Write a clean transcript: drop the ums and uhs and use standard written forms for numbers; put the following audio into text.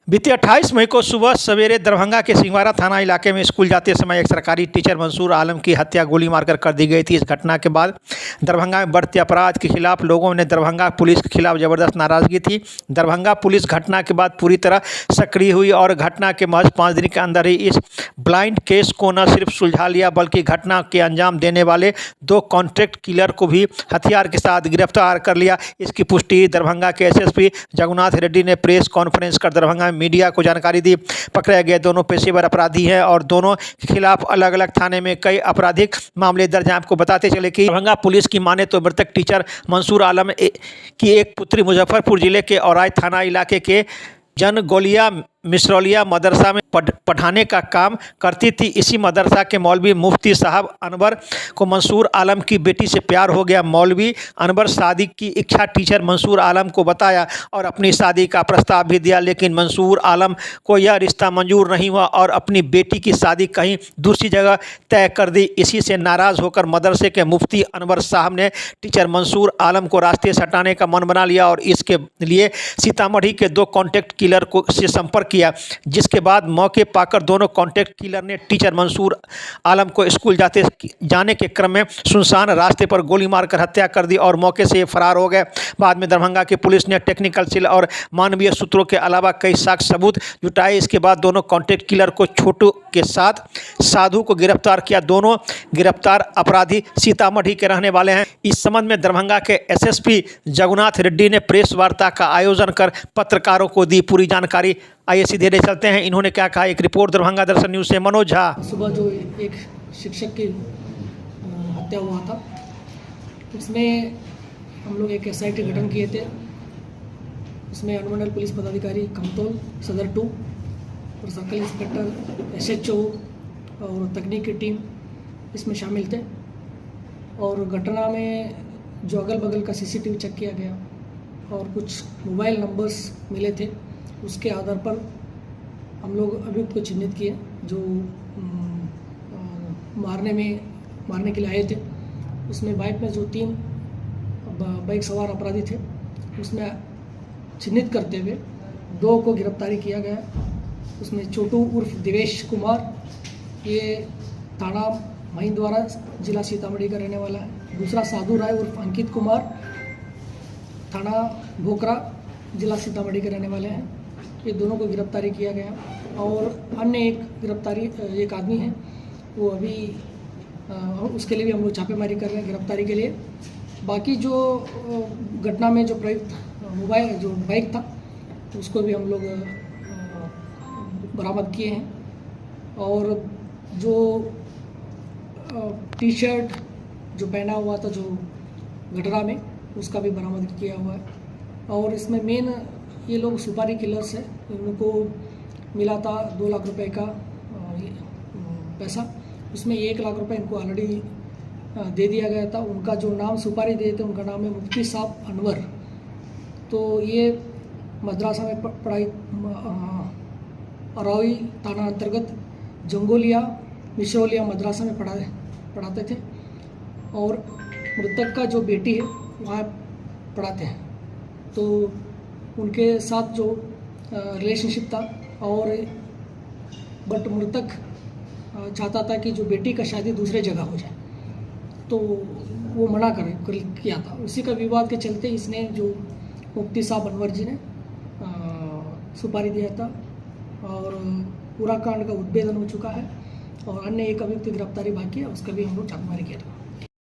बीते 28 मई को सुबह सवेरे दरभंगा के सिंहवाड़ा थाना इलाके में स्कूल जाते समय एक सरकारी टीचर मंसूर आलम की हत्या गोली मारकर कर दी गई थी। इस घटना के बाद दरभंगा में बढ़ते अपराध के खिलाफ लोगों ने दरभंगा पुलिस के खिलाफ जबरदस्त नाराजगी थी। दरभंगा पुलिस घटना के बाद पूरी तरह सक्रिय हुई और घटना के महज 5 दिन के अंदर ही इस ब्लाइंड केस को न सिर्फ सुलझा लिया बल्कि घटना के अंजाम देने वाले 2 कॉन्ट्रैक्ट किलर को भी हथियार के साथ गिरफ्तार कर लिया। इसकी पुष्टि दरभंगा के एसएसपी जगन्नाथ रेड्डी ने प्रेस कॉन्फ्रेंस कर दरभंगा मीडिया को जानकारी दी। पकड़े गए दोनों पेशेवर अपराधी हैं और दोनों के खिलाफ अलग अलग थाने में कई आपराधिक मामले दर्ज हैं। आपको बताते चले कि दरभंगा पुलिस की माने तो मृतक टीचर मंसूर आलम की एक पुत्री मुजफ्फरपुर जिले के औराई थाना इलाके के जनगोलिया मिसरौलिया मदरसा में पढ़ाने का काम करती थी। इसी मदरसा के मौलवी मुफ्ती साहब अनवर को मंसूर आलम की बेटी से प्यार हो गया। मौलवी अनवर शादी की इच्छा टीचर मंसूर आलम को बताया और अपनी शादी का प्रस्ताव भी दिया, लेकिन मंसूर आलम को यह रिश्ता मंजूर नहीं हुआ और अपनी बेटी की शादी कहीं दूसरी जगह तय कर दी। इसी से नाराज़ होकर मदरसे के मुफ्ती अनवर साहब ने टीचर मंसूर आलम को रास्ते से हटाने का मन बना लिया और इसके लिए सीतामढ़ी के 2 कॉन्ट्रैक्ट किलर को से संपर्क किया, जिसके बाद मौके पाकर दोनों कॉन्ट्रैक्ट किलर ने टीचर मंसूर आलम को स्कूल जाने के क्रम में सुनसान रास्ते पर गोली मारकर हत्या कर दी और मौके से फरार हो गए। बाद में दरभंगा की पुलिस ने टेक्निकल सेल और मानवीय सूत्रों के अलावा कई साक्ष्य सबूत जुटाए। इसके बाद दोनों कॉन्ट्रैक्ट किलर को छोटू के साथ साधु को गिरफ्तार किया। दोनों गिरफ्तार अपराधी सीतामढ़ी के रहने वाले हैं। इस संबंध में दरभंगा के एसएसपी जगन्नाथ रेड्डी ने प्रेस वार्ता का आयोजन कर पत्रकारों को दी पूरी जानकारी। आइए सीधे चलते हैं इन्होंने क्या कहा। एक रिपोर्ट दरभंगा दर्शन न्यूज़ से मनोज झा। सुबह जो एक शिक्षक की हत्या हुआ था, उसमें हम लोग एक एसआईटी गठन किए थे। उसमें अनुमंडल पुलिस पदाधिकारी कमतौल सदर 2 और सर्कल इंस्पेक्टर एसएचओ और तकनीक की टीम इसमें शामिल थे। और घटना में जो अगल बगल का सीसीटीवी चेक किया गया और कुछ मोबाइल नंबर्स मिले थे, उसके आधार पर हम लोग अभियुक्त को चिन्हित किए जो मारने के लिए आए थे। उसमें बाइक में जो 3 बाइक सवार अपराधी थे, उसमें चिन्हित करते हुए 2 को गिरफ्तारी किया गया। उसमें छोटू उर्फ दिवेश कुमार, ये थाना महिंदवाड़ा जिला सीतामढ़ी का रहने वाला है। दूसरा साधु राय उर्फ अंकित कुमार, थाना भोकरा जिला सीतामढ़ी के रहने वाले हैं। ये दोनों को गिरफ्तारी किया गया और अन्य एक आदमी है, वो अभी उसके लिए भी हम लोग छापेमारी कर रहे हैं गिरफ्तारी के लिए। बाकी जो घटना में जो प्रयुक्त जो बाइक था, उसको भी हम लोग बरामद किए हैं। और जो टी शर्ट जो पहना हुआ था जो घटना में, उसका भी बरामद किया हुआ है। और इसमें मेन ये लोग सुपारी किलर्स हैं। उनको मिला था 2 लाख रुपए का पैसा, उसमें 1 लाख रुपए इनको ऑलरेडी दे दिया गया था। उनका जो नाम सुपारी दिए थे, उनका नाम है मुफ्ती साहब अनवर। तो ये मदरसा में पढ़ाई अरौई थाना अंतर्गत जंगोलिया मिसरौलिया मदरसा में पढ़ाते थे और मृतक का जो बेटी है वहाँ पढ़ाते हैं। तो उनके साथ जो रिलेशनशिप था और बट मृतक चाहता था कि जो बेटी का शादी दूसरे जगह हो जाए, तो वो मना किया था। उसी का विवाद के चलते इसने जो मुफ्ती साहब अनवर जी ने सुपारी दिया था और पूरा कांड का उद्भेदन हो चुका है और अन्य एक अभियुक्त गिरफ्तारी बाकी है, उसका भी हम लोग छापेमारी किया था।